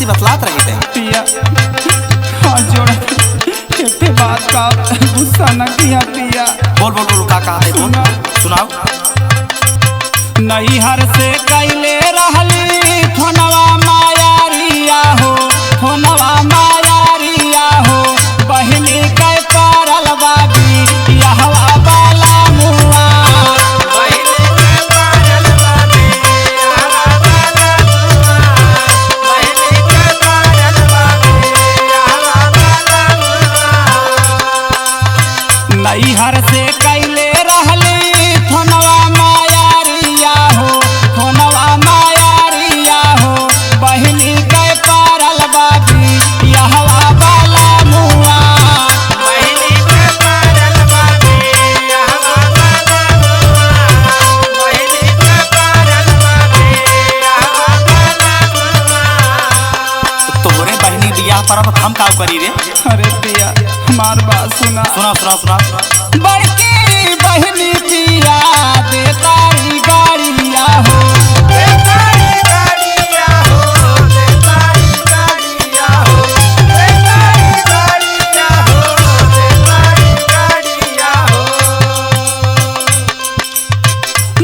सच्ची बतलात रही थे पिया हाँ जोड़ कितने बात का गुस्सा न किया पिया। बोल बोल बोल का कहा है बोल सुनाओ। नहीं हर से कैले रहली फोनवा मायारिया हो, फोनवा मायारिया हो, बहनी के पारल बाबी यहवा बाला मुआ। नहीं हर से कैले रहली फोनवा मायारिया हो, फोनवा मायारिया हो, बहनी के पारल बाबी यहवा बाला मुआ। तोहरे बहनी बियाह पर अब हम का करी रे। अरे पिया हमार बात सुना सुना सुना सुना। बड़की बहनी पिया दे तारी गाड़िया हो,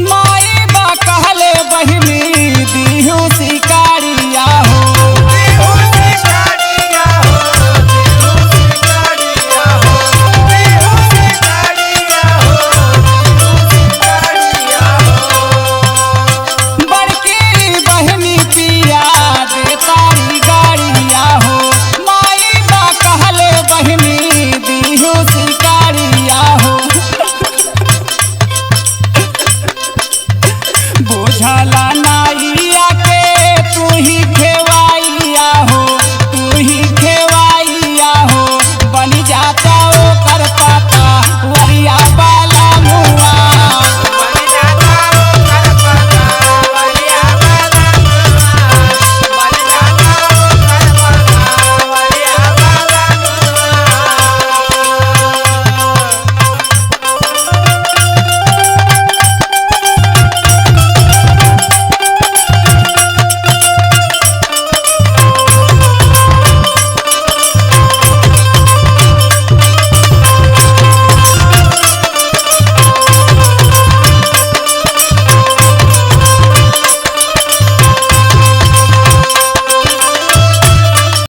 माई बा कहले बहनी दीहू शिकारिया हो। बड़की बहनी पिया दे तारी गाड़िया हो, माई बा कहले बहनी दीहू शिकारिया हो। बोझा